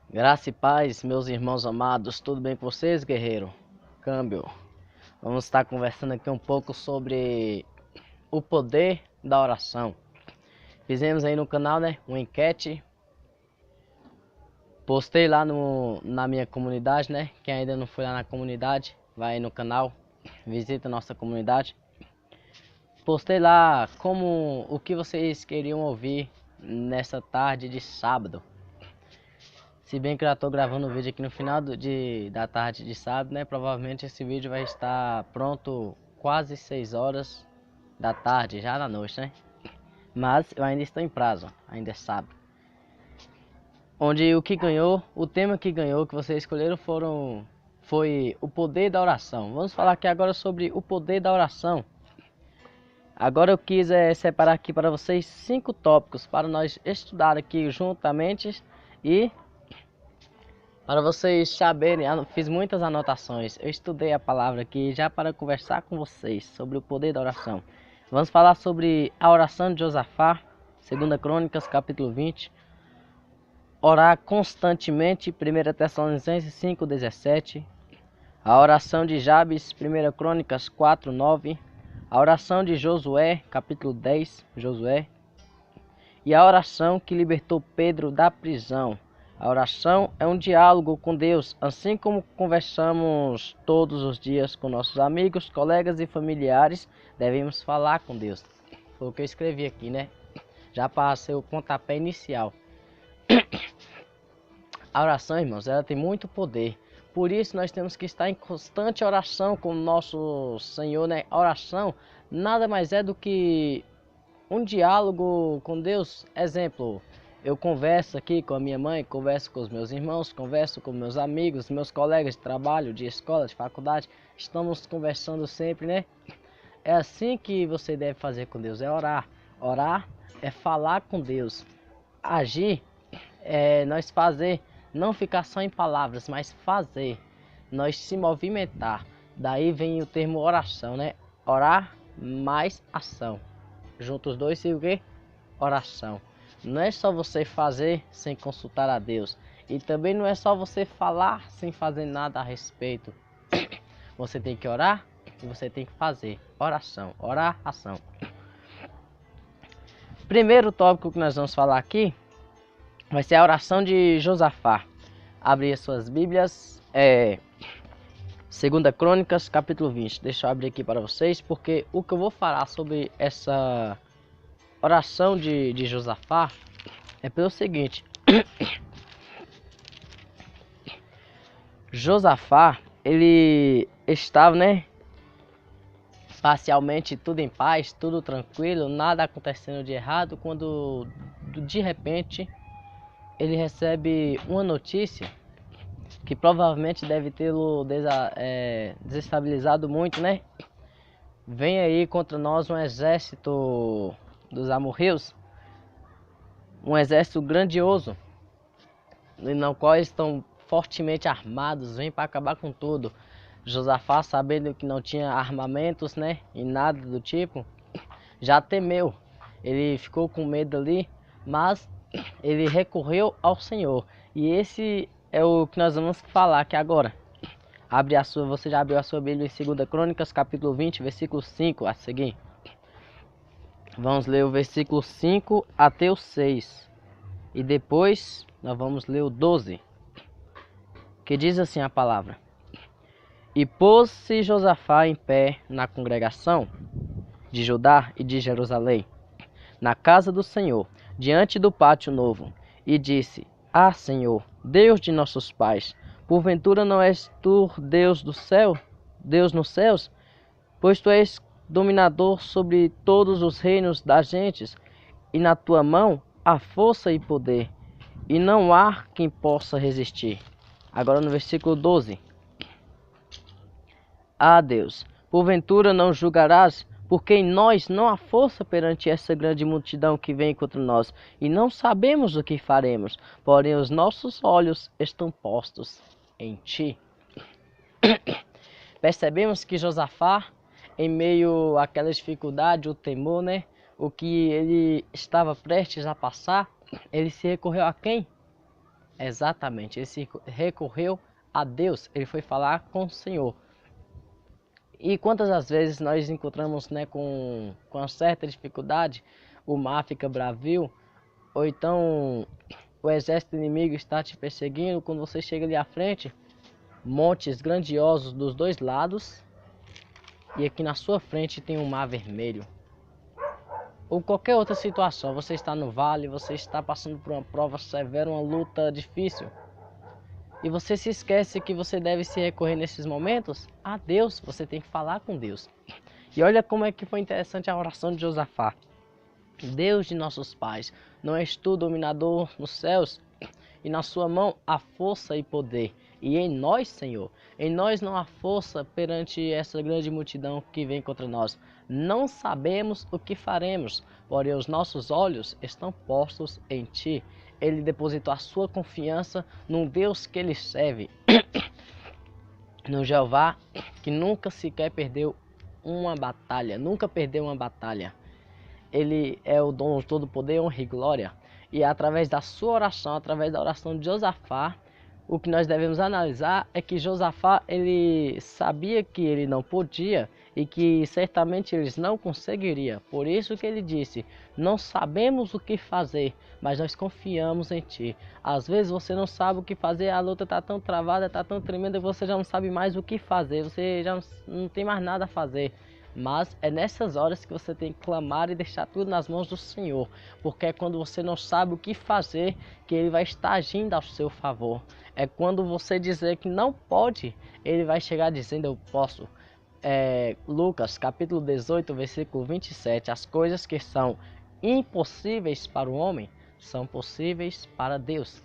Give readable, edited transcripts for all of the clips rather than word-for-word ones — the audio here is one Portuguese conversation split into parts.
Graça e paz, meus irmãos amados, tudo bem com vocês, guerreiro? Câmbio. Vamos estar conversando aqui um pouco sobre o poder da oração. Fizemos aí no canal, né, uma enquete. Postei lá na minha comunidade, né? Quem ainda não foi lá na comunidade, vai aí no canal, visita a nossa comunidade. Postei lá o que vocês queriam ouvir nessa tarde de sábado. Se bem que eu já estou gravando o vídeo aqui no final da tarde de sábado, né? Provavelmente esse vídeo vai estar pronto quase 6 horas da tarde, já na noite, né? Mas eu ainda estou em prazo, ainda é sábado. Onde o tema que ganhou, que vocês escolheram foi o poder da oração. Vamos falar aqui agora sobre o poder da oração. Agora eu quis separar aqui para vocês 5 tópicos para nós estudar aqui juntamente e para vocês saberem, fiz muitas anotações. Eu estudei a palavra aqui já para conversar com vocês sobre o poder da oração. Vamos falar sobre a oração de Josafá, 2 Crônicas, capítulo 20. Orar constantemente, 1 Tessalonicenses 5:17. A oração de Jabes, 1 Crônicas 4:9. A oração de Josué, capítulo 10, Josué. E a oração que libertou Pedro da prisão. A oração é um diálogo com Deus, assim como conversamos todos os dias com nossos amigos, colegas e familiares, devemos falar com Deus. Foi o que eu escrevi aqui, né? Já passei o pontapé inicial. A oração, irmãos, ela tem muito poder. Por isso nós temos que estar em constante oração com o nosso Senhor, né? A oração nada mais é do que um diálogo com Deus. Exemplo, eu converso aqui com a minha mãe, converso com os meus irmãos, converso com meus amigos, meus colegas de trabalho, de escola, de faculdade. Estamos conversando sempre, né? É assim que você deve fazer com Deus, é orar. Orar é falar com Deus. Agir é nós fazer, não ficar só em palavras, mas fazer. Nós se movimentar. Daí vem o termo oração, né? Orar mais ação. Juntos os dois e o que? Oração. Não é só você fazer sem consultar a Deus. E também não é só você falar sem fazer nada a respeito. Você tem que orar e você tem que fazer. Oração. Orar, ação. Primeiro tópico que nós vamos falar aqui vai ser a oração de Josafá. Abre as suas Bíblias. 2 Crônicas, capítulo 20. Deixa eu abrir aqui para vocês, porque o que eu vou falar sobre essa oração de Josafá é pelo seguinte. Josafá, ele estava, né, parcialmente tudo em paz, tudo tranquilo, nada acontecendo de errado, quando de repente ele recebe uma notícia que provavelmente deve tê-lo desestabilizado muito, né? Vem aí contra nós um exército dos amorreus, um exército grandioso, no qual estão fortemente armados, vem para acabar com tudo. Josafá, sabendo que não tinha armamentos, né, e nada do tipo, já temeu. Ele ficou com medo ali, mas ele recorreu ao Senhor. E esse é o que nós vamos falar aqui agora. Você já abriu a sua Bíblia em 2 Crônicas, capítulo 20, versículo 5 a seguir. Vamos ler o versículo 5 até o 6. E depois nós vamos ler o 12. Que diz assim a palavra: E pôs-se Josafá em pé na congregação de Judá e de Jerusalém, na casa do Senhor, diante do pátio novo, e disse: Ah, Senhor, Deus de nossos pais, porventura não és tu Deus do céu, Deus nos céus? Pois tu és dominador sobre todos os reinos das gentes, e na tua mão há força e poder, e não há quem possa resistir. Agora no versículo 12. Ah, Deus, porventura não julgarás, porque em nós não há força perante essa grande multidão que vem contra nós, e não sabemos o que faremos, porém os nossos olhos estão postos em ti. Percebemos que Josafá, em meio àquela dificuldade, o temor, né, o que ele estava prestes a passar, ele se recorreu a quem? Exatamente, ele se recorreu a Deus, ele foi falar com o Senhor. E quantas as vezes nós encontramos, né, com uma certa dificuldade, o mar fica bravio, ou então o exército inimigo está te perseguindo, quando você chega ali à frente, montes grandiosos dos dois lados, e aqui na sua frente tem um mar vermelho. Ou qualquer outra situação, você está no vale, você está passando por uma prova severa, uma luta difícil, e você se esquece que você deve se recorrer nesses momentos a Deus, você tem que falar com Deus. E olha como é que foi interessante a oração de Josafá. Deus de nossos pais, não és tu dominador nos céus? E na sua mão há força e poder, e em nós, Senhor, em nós não há força perante essa grande multidão que vem contra nós. Não sabemos o que faremos, porém os nossos olhos estão postos em Ti. Ele depositou a sua confiança num Deus que ele serve, no Jeová, que nunca sequer perdeu uma batalha, nunca perdeu uma batalha. Ele é o dono de todo poder, honra e glória. E através da sua oração, através da oração de Josafá, o que nós devemos analisar é que Josafá, ele sabia que ele não podia e que certamente eles não conseguiriam. Por isso que ele disse, não sabemos o que fazer, mas nós confiamos em Ti. Às vezes você não sabe o que fazer, a luta está tão travada, está tão tremenda, que você já não sabe mais o que fazer, você já não tem mais nada a fazer. Mas é nessas horas que você tem que clamar e deixar tudo nas mãos do Senhor. Porque é quando você não sabe o que fazer que Ele vai estar agindo ao seu favor. É quando você dizer que não pode, Ele vai chegar dizendo eu posso. Lucas capítulo 18, versículo 27. As coisas que são impossíveis para o homem são possíveis para Deus.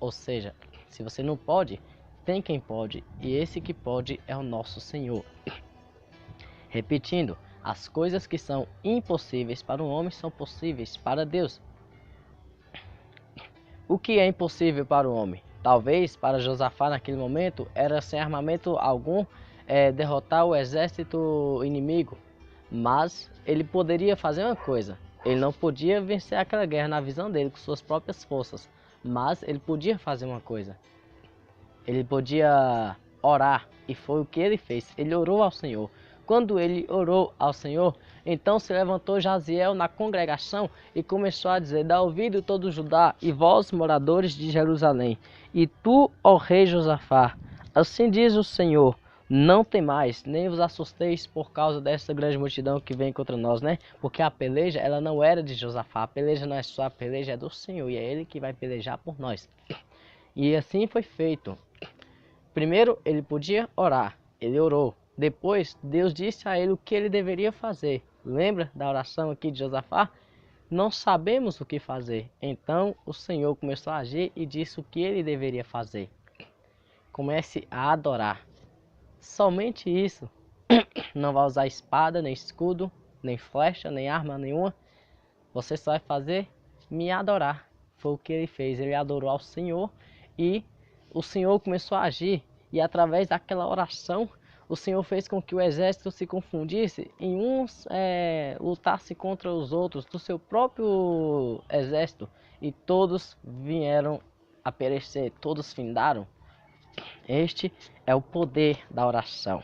Ou seja, se você não pode, tem quem pode. E esse que pode é o nosso Senhor. Repetindo, as coisas que são impossíveis para o homem são possíveis para Deus. O que é impossível para o homem? Talvez para Josafá naquele momento era sem armamento algum derrotar o exército inimigo. Mas ele poderia fazer uma coisa. Ele não podia vencer aquela guerra na visão dele com suas próprias forças. Mas ele podia fazer uma coisa. Ele podia orar. E foi o que ele fez. Ele orou ao Senhor. Quando ele orou ao Senhor, então se levantou Jaziel na congregação e começou a dizer, dá ouvido todo Judá e vós moradores de Jerusalém, e tu, ó rei Josafá, assim diz o Senhor, não temais, nem vos assusteis por causa dessa grande multidão que vem contra nós, né? Porque a peleja, ela não era de Josafá, a peleja não é sua, a peleja é do Senhor, e é Ele que vai pelejar por nós. E assim foi feito. Primeiro, ele podia orar, ele orou. Depois, Deus disse a ele o que ele deveria fazer. Lembra da oração aqui de Josafá? Não sabemos o que fazer. Então, o Senhor começou a agir e disse o que ele deveria fazer. Comece a adorar. Somente isso. Não vai usar espada, nem escudo, nem flecha, nem arma nenhuma. Você só vai fazer me adorar. Foi o que ele fez. Ele adorou ao Senhor e o Senhor começou a agir. E através daquela oração, o Senhor fez com que o exército se confundisse e uns lutasse contra os outros do seu próprio exército e todos vieram a perecer, todos findaram. Este é o poder da oração.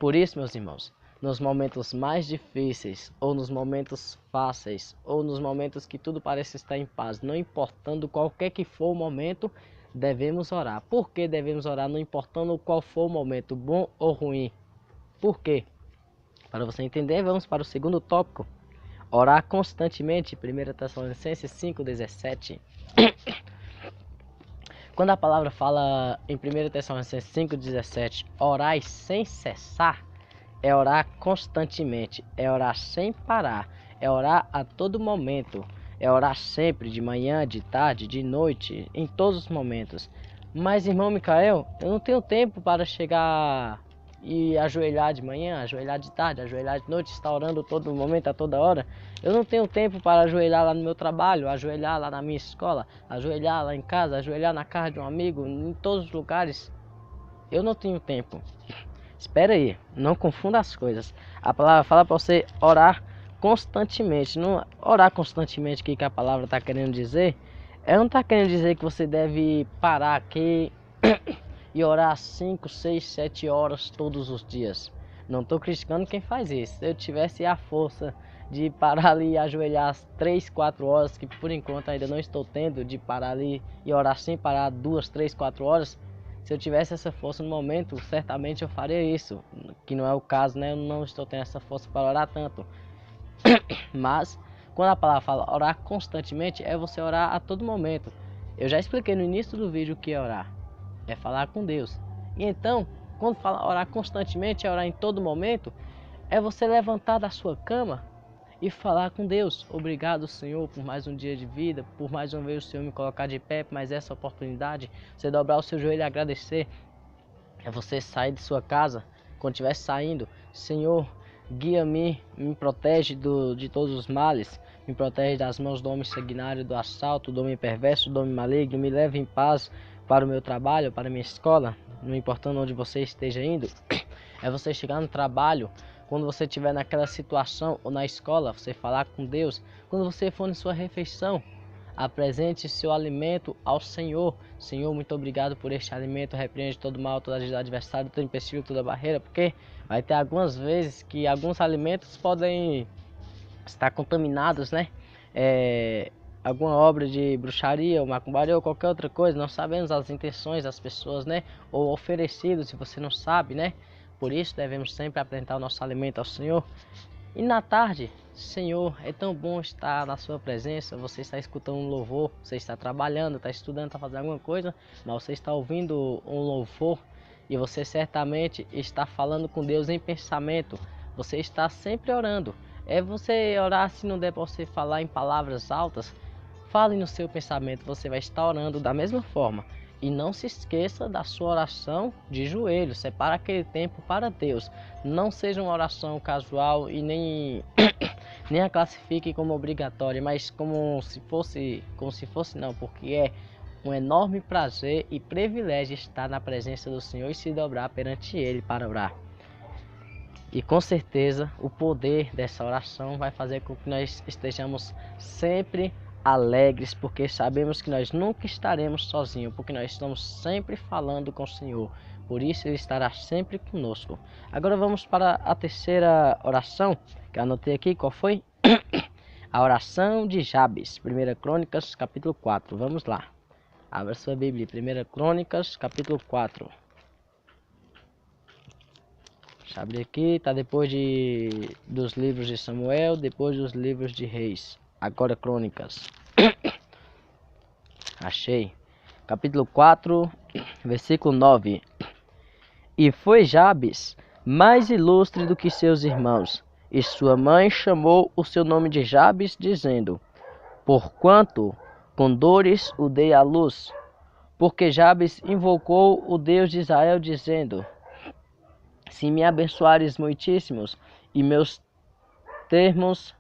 Por isso, meus irmãos, nos momentos mais difíceis, ou nos momentos fáceis, ou nos momentos que tudo parece estar em paz, não importando qualquer que for o momento, devemos orar. Por que devemos orar, não importando qual for o momento, bom ou ruim? Por quê? Para você entender, vamos para o segundo tópico. Orar constantemente, 1 Tessalonicenses 5,17. Quando a palavra fala em 1 Tessalonicenses 5,17, orai sem cessar, é orar constantemente, é orar sem parar, é orar a todo momento. É orar sempre, de manhã, de tarde, de noite, em todos os momentos. Mas, irmão Micael, eu não tenho tempo para chegar e ajoelhar de manhã, ajoelhar de tarde, ajoelhar de noite, estar orando todo momento, a toda hora. Eu não tenho tempo para ajoelhar lá no meu trabalho, ajoelhar lá na minha escola, ajoelhar lá em casa, ajoelhar na casa de um amigo, em todos os lugares. Eu não tenho tempo. Espera aí, não confunda as coisas. A palavra fala para você orar constantemente. Não orar constantemente, o que a palavra está querendo dizer Ela não está querendo dizer que você deve parar aqui e orar 5, 6, 7 horas todos os dias. Não estou criticando quem faz isso. Se eu tivesse a força de parar ali e ajoelhar 3, 4 horas, que por enquanto ainda não estou tendo, de parar ali e orar sem parar 2, 3, 4 horas, se eu tivesse essa força no momento, certamente eu faria isso, que não é o caso, né? Eu não estou tendo essa força para orar tanto. Mas, quando a palavra fala orar constantemente, é você orar a todo momento. Eu já expliquei no início do vídeo o que é orar. É falar com Deus. E então, quando fala orar constantemente, é orar em todo momento, é você levantar da sua cama e falar com Deus. Obrigado, Senhor, por mais um dia de vida, por mais uma vez o Senhor me colocar de pé, por mais essa oportunidade. Você dobrar o seu joelho e agradecer. É você sair de sua casa, quando estiver saindo, Senhor, guia-me, me protege de todos os males, me protege das mãos do homem sanguinário, do assalto, do homem perverso, do homem maligno, me leve em paz para o meu trabalho, para a minha escola, não importando onde você esteja indo. É você chegar no trabalho, quando você estiver naquela situação, ou na escola, você falar com Deus. Quando você for na sua refeição, apresente seu alimento ao Senhor. Senhor, muito obrigado por este alimento. Repreende todo mal, todo adversário, todo empecilho, toda barreira. Porque vai ter algumas vezes que alguns alimentos podem estar contaminados, né? Alguma obra de bruxaria, ou macumbaria, ou qualquer outra coisa. Não sabemos as intenções das pessoas, né? Ou oferecido, se você não sabe, né? Por isso devemos sempre apresentar o nosso alimento ao Senhor. E na tarde, Senhor, é tão bom estar na sua presença. Você está escutando um louvor, você está trabalhando, está estudando, está fazendo alguma coisa, mas você está ouvindo um louvor e você certamente está falando com Deus em pensamento. Você está sempre orando. É você orar, se não der para você falar em palavras altas, fale no seu pensamento, você vai estar orando da mesma forma. E não se esqueça da sua oração de joelho. Separa aquele tempo para Deus. Não seja uma oração casual e nem a classifique como obrigatória, mas como se fosse não, porque é um enorme prazer e privilégio estar na presença do Senhor e se dobrar perante Ele para orar. E com certeza o poder dessa oração vai fazer com que nós estejamos sempre alegres, porque sabemos que nós nunca estaremos sozinhos, porque nós estamos sempre falando com o Senhor. Por isso Ele estará sempre conosco. Agora vamos para a terceira oração, que eu anotei aqui. Qual foi? A oração de Jabes, 1 Crônicas, capítulo 4. Vamos lá. Abra sua Bíblia, 1 Crônicas, capítulo 4. Deixa eu abrir aqui, está depois dos livros de Samuel, depois dos livros de Reis. Agora Crônicas. Achei. Capítulo 4, versículo 9. E foi Jabes mais ilustre do que seus irmãos, e sua mãe chamou o seu nome de Jabes, dizendo: porquanto com dores o dei à luz. Porque Jabes invocou o Deus de Israel, dizendo: se me abençoares muitíssimos e meus termos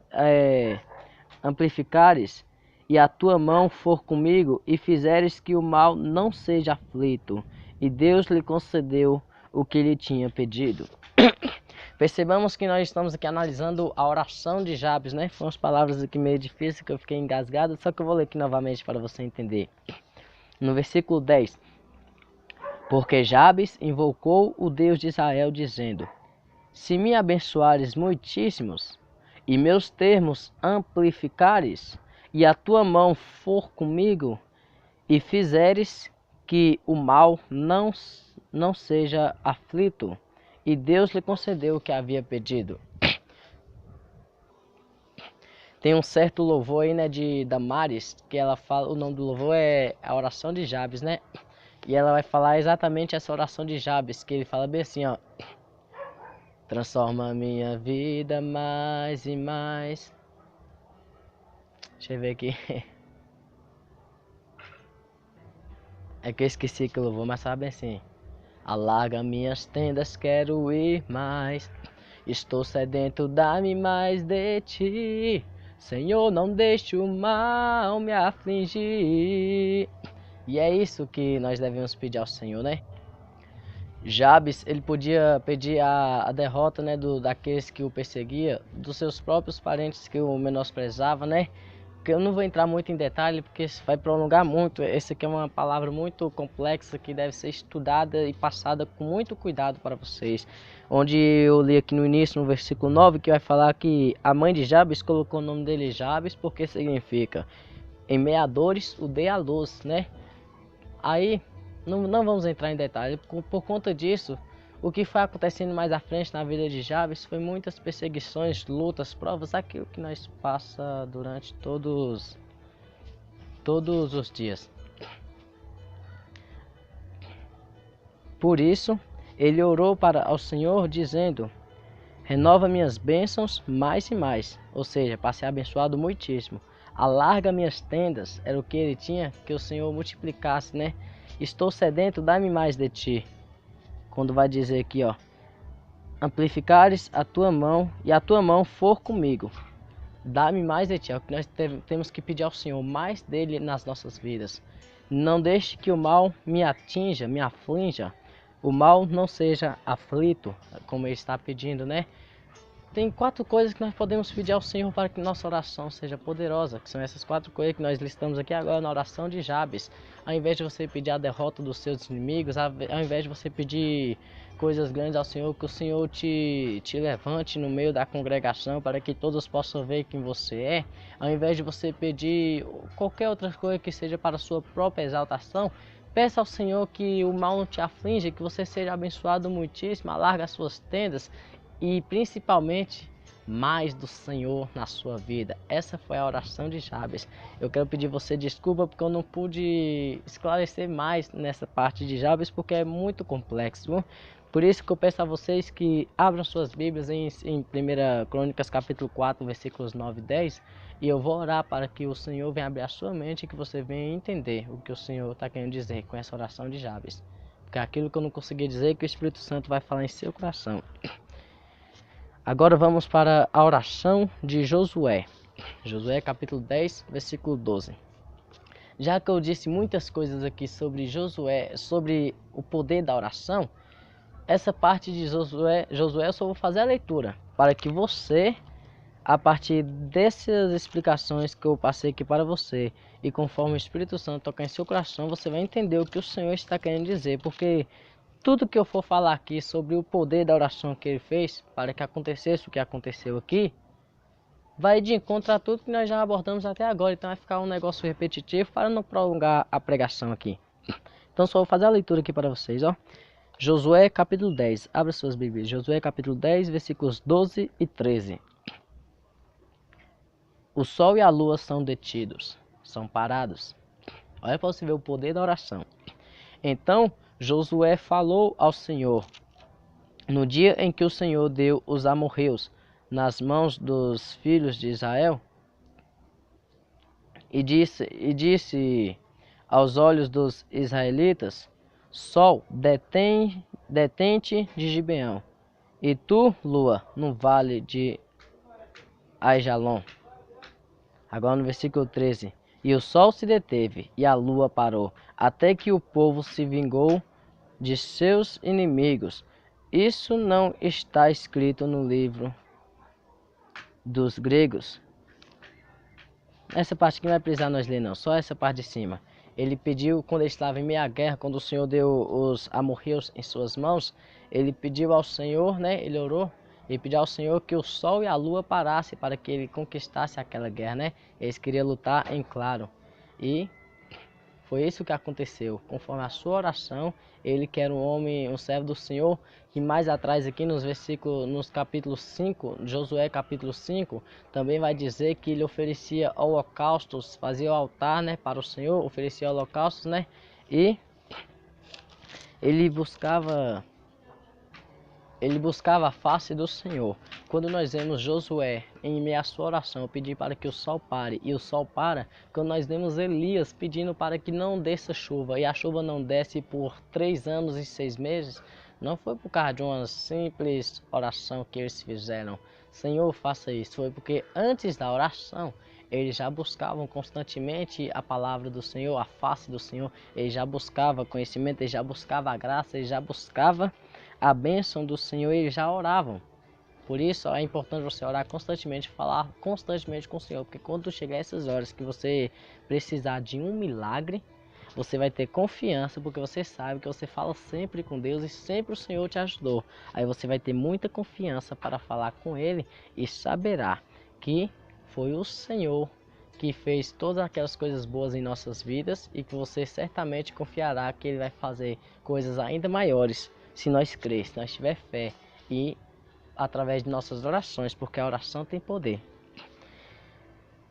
amplificares, e a tua mão for comigo, e fizeres que o mal não seja aflito. E Deus lhe concedeu o que lhe tinha pedido. Percebamos que nós estamos aqui analisando a oração de Jabes, né? Foram umas palavras aqui meio difíceis que eu fiquei engasgado, só que eu vou ler aqui novamente para você entender. No versículo 10. Porque Jabes invocou o Deus de Israel, dizendo: se me abençoares muitíssimos, e meus termos amplificares, e a tua mão for comigo, e fizeres que o mal não seja aflito. E Deus lhe concedeu o que havia pedido. Tem um certo louvor aí, né, de Damares, que ela fala, o nome do louvor é a oração de Jabes, né? E ela vai falar exatamente essa oração de Jabes, que ele fala bem assim, ó: transforma a minha vida mais e mais. Deixa eu ver aqui. É que eu esqueci que eu vou, mas sabe assim: alarga minhas tendas, quero ir mais. Estou sedento, dá-me mais de ti. Senhor, não deixe o mal me afligir. E é isso que nós devemos pedir ao Senhor, né? Jabes, ele podia pedir a derrota, né, daqueles que o perseguia, dos seus próprios parentes que o menosprezavam, né? que eu não vou entrar muito em detalhe porque isso vai prolongar muito. Essa aqui é uma palavra muito complexa que deve ser estudada e passada com muito cuidado para vocês. Onde eu li aqui no início, no versículo 9, que vai falar que a mãe de Jabes colocou o nome dele Jabes porque significa em meia dores o dei à luz, né? Aí não vamos entrar em detalhe. Por conta disso, o que foi acontecendo mais à frente na vida de Jabes foi muitas perseguições, lutas, provas, aquilo que nós passa durante todos os dias. Por isso, ele orou para ao Senhor dizendo: renova minhas bênçãos mais e mais, ou seja, para ser abençoado muitíssimo. Alarga minhas tendas, era o que ele tinha, que o Senhor multiplicasse, né? Estou sedento, dá-me mais de ti. Quando vai dizer aqui, ó, amplificares a tua mão e a tua mão for comigo, dá-me mais de ti. É o que nós temos que pedir ao Senhor, mais dele nas nossas vidas. Não deixe que o mal me atinja, me aflinja. O mal não seja aflito, como ele está pedindo, né? Tem 4 coisas que nós podemos pedir ao Senhor para que nossa oração seja poderosa, que são essas 4 coisas que nós listamos aqui agora na oração de Jabes. Ao invés de você pedir a derrota dos seus inimigos, ao invés de você pedir coisas grandes ao Senhor, que o Senhor te levante no meio da congregação para que todos possam ver quem você é. Ao invés de você pedir qualquer outra coisa que seja para a sua própria exaltação, peça ao Senhor que o mal não te aflinja, que você seja abençoado muitíssimo, alarga as suas tendas e principalmente mais do Senhor na sua vida. Essa foi a oração de Jabes. Eu quero pedir você desculpa porque eu não pude esclarecer mais nessa parte de Jabes porque é muito complexo, viu? Por isso que eu peço a vocês que abram suas Bíblias em 1 Crônicas capítulo 4, versículos 9 e 10, e eu vou orar para que o Senhor venha abrir a sua mente e que você venha entender o que o Senhor está querendo dizer com essa oração de Jabes. Porque aquilo que eu não consegui dizer, que o Espírito Santo vai falar em seu coração. Agora vamos para a oração de Josué. Josué capítulo 10, versículo 12. Já que eu disse muitas coisas aqui sobre Josué, sobre o poder da oração, essa parte de Josué eu só vou fazer a leitura, para que você, a partir dessas explicações que eu passei aqui para você, e conforme o Espírito Santo tocar em seu coração, você vai entender o que o Senhor está querendo dizer, porque tudo que eu for falar aqui sobre o poder da oração que ele fez para que acontecesse o que aconteceu aqui, vai de encontro a tudo que nós já abordamos até agora. Então vai ficar um negócio repetitivo para não prolongar a pregação aqui. Então só vou fazer a leitura aqui para vocês, ó. Josué capítulo 10, abra suas Bíblias. Josué capítulo 10, versículos 12 e 13. O sol e a lua são detidos, são parados. Olha para você ver o poder da oração. Então Josué falou ao Senhor no dia em que o Senhor deu os amorreus nas mãos dos filhos de Israel, e disse aos olhos dos israelitas: Sol, detente de Gibeão, e tu, lua, no vale de Aijalon. Agora no versículo 13. E o sol se deteve, e a lua parou, até que o povo se vingou de seus inimigos. Isso não está escrito no livro dos gregos. Essa parte aqui não vai precisar nós ler não, só essa parte de cima. Ele pediu, quando ele estava em meia guerra, quando o Senhor deu os amorreus em suas mãos, ele pediu ao Senhor, né, ele orou, ele pediu ao Senhor que o sol e a lua parassem para que ele conquistasse aquela guerra, né? Eles queriam lutar em claro. E foi isso que aconteceu. Conforme a sua oração, ele que era um homem, um servo do Senhor, que mais atrás aqui nos versículos, nos capítulos 5, Josué capítulo 5, também vai dizer que ele oferecia holocaustos, fazia o altar, né, para o Senhor, oferecia holocaustos, né? E ele buscava a face do Senhor. Quando nós vemos Josué em meio à sua oração pedir para que o sol pare, e o sol para, quando nós vemos Elias pedindo para que não desça chuva, e a chuva não desce por 3 anos e 6 meses, não foi por causa de uma simples oração que eles fizeram: Senhor, faça isso. Foi porque antes da oração eles já buscavam constantemente a palavra do Senhor, a face do Senhor. Eles já buscavam conhecimento, eles já buscavam a graça, eles já buscavam a bênção do Senhor, eles já oravam. Por isso é importante você orar constantemente, falar constantemente com o Senhor, porque quando chegar essas horas que você precisar de um milagre, você vai ter confiança, porque você sabe que você fala sempre com Deus e sempre o Senhor te ajudou. Aí você vai ter muita confiança para falar com Ele e saberá que foi o Senhor que fez todas aquelas coisas boas em nossas vidas e que você certamente confiará que Ele vai fazer coisas ainda maiores se nós crer, se nós tiver fé e através de nossas orações, porque a oração tem poder.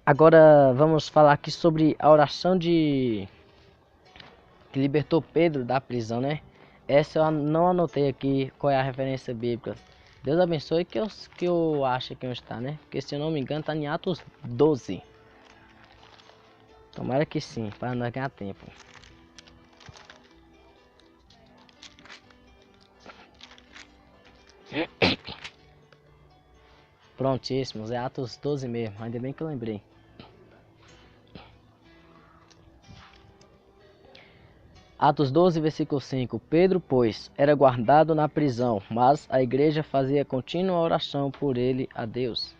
Agora vamos falar aqui sobre a oração que libertou Pedro da prisão, né? Essa eu não anotei aqui qual é a referência bíblica. Deus abençoe que eu acho que está, né? Porque se eu não me engano está em Atos 12. Tomara que sim, para nós ganhar tempo. Prontíssimos, é Atos 12 mesmo, ainda bem que eu lembrei. Atos 12, versículo 5. Pedro, pois, era guardado na prisão, mas a igreja fazia contínua oração por ele a Deus.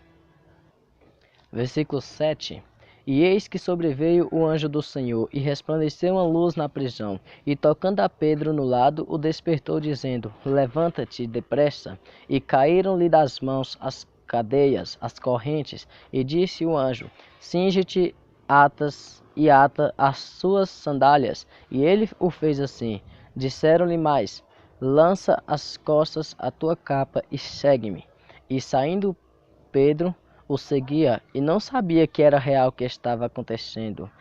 Versículo 7. E eis que sobreveio o anjo do Senhor, e resplandeceu uma luz na prisão, e tocando a Pedro no lado, o despertou, dizendo: Levanta-te depressa. E caíram-lhe das mãos as cadeias, as correntes, e disse o anjo: Cinge-te, ata as suas sandálias. E ele o fez assim. Disseram-lhe mais: Lança as costas a tua capa e segue-me. E saindo Pedro o seguia e não sabia que era real o que estava acontecendo,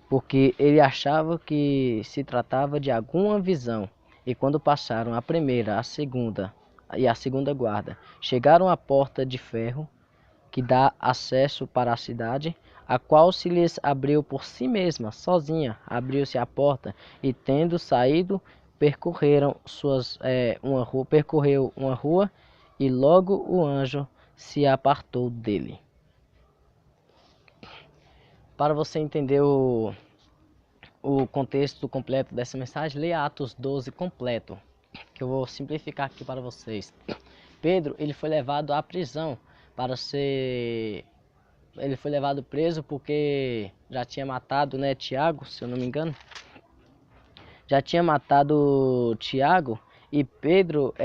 porque ele achava que se tratava de alguma visão. E quando passaram a primeira, a segunda e a segunda guarda, chegaram à porta de ferro que dá acesso para a cidade, a qual se lhes abriu por si mesma, sozinha. Abriu-se a porta e, tendo saído, percorreu uma rua e logo o anjo se apartou dele. Para você entender o contexto completo dessa mensagem, leia Atos 12 completo, que eu vou simplificar aqui para vocês. Pedro, ele foi levado à prisão ele foi levado preso porque já tinha matado, né, Tiago, se eu não me engano. Já tinha matado Tiago e Pedro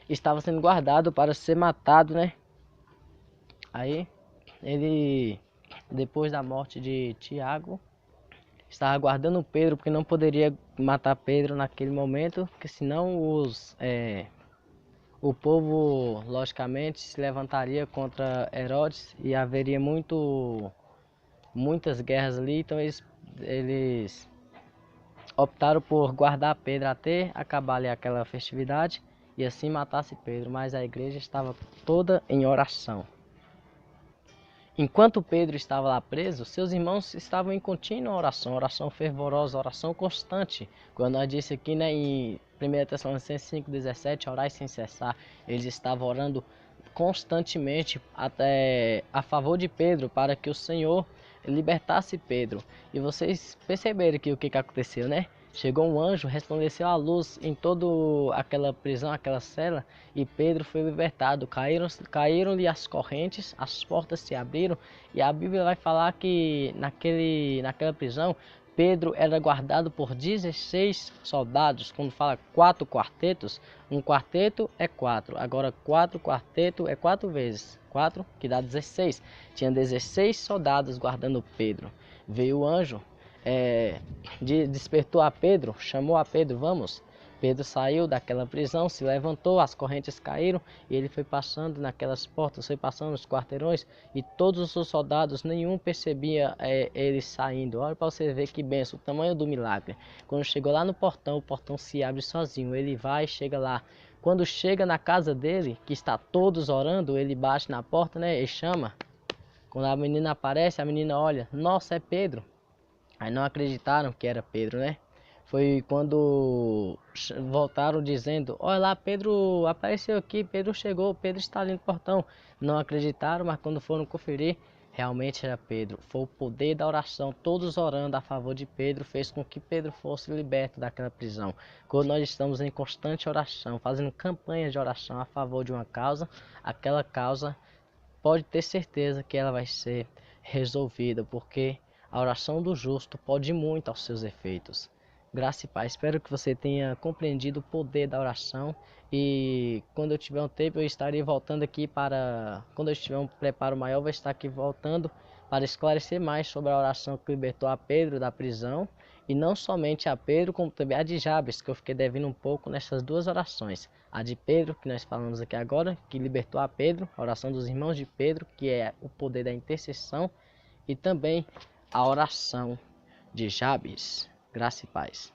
estava sendo guardado para ser matado, né? Aí ele, depois da morte de Tiago, estava guardando Pedro porque não poderia matar Pedro naquele momento, porque senão o povo logicamente se levantaria contra Herodes e haveria muitas guerras ali, então eles optaram por guardar Pedro até acabar ali aquela festividade e assim matasse Pedro, mas a igreja estava toda em oração. Enquanto Pedro estava lá preso, seus irmãos estavam em contínua oração, oração fervorosa, oração constante. Quando nós disse aqui, né, em 1 Tessalonicenses 5,17, orai sem cessar, eles estavam orando constantemente até a favor de Pedro, para que o Senhor libertasse Pedro. E vocês perceberam que o que aconteceu, né? Chegou um anjo, resplandeceu a luz em toda aquela prisão, aquela cela, e Pedro foi libertado. Caíram-lhe as correntes, as portas se abriram, e a Bíblia vai falar que naquela prisão, Pedro era guardado por 16 soldados. Quando fala 4 quartetos, um quarteto é 4. Agora 4 quarteto é 4 vezes 4, que dá 16. Tinha 16 soldados guardando Pedro. Veio o anjo, despertou a Pedro, chamou a Pedro, vamos. Pedro saiu daquela prisão, se levantou, as correntes caíram e ele foi passando naquelas portas, foi passando nos quarteirões e todos os soldados, nenhum percebia ele saindo. Olha para você ver que benção, o tamanho do milagre. Quando chegou lá no portão, o portão se abre sozinho, ele vai e chega lá. Quando chega na casa dele, que está todos orando, ele bate na porta, né, e chama. Quando a menina aparece, a menina olha, nossa, é Pedro. Aí não acreditaram que era Pedro, né? Foi quando voltaram dizendo, olha lá, Pedro apareceu aqui, Pedro chegou, Pedro está ali no portão. Não acreditaram, mas quando foram conferir, realmente era Pedro. Foi o poder da oração, todos orando a favor de Pedro, fez com que Pedro fosse liberto daquela prisão. Quando nós estamos em constante oração, fazendo campanha de oração a favor de uma causa, aquela causa pode ter certeza que ela vai ser resolvida, porque a oração do justo pode muito aos seus efeitos. Graça e paz. Espero que você tenha compreendido o poder da oração. E quando eu tiver um tempo, eu estarei voltando aqui para. Quando eu tiver um preparo maior, eu vou estar aqui voltando para esclarecer mais sobre a oração que libertou a Pedro da prisão. E não somente a Pedro, como também a de Jabes, que eu fiquei devendo um pouco nessas duas orações. A de Pedro, que nós falamos aqui agora, que libertou a Pedro, a oração dos irmãos de Pedro, que é o poder da intercessão. E também a oração de Jabes. Graça e paz.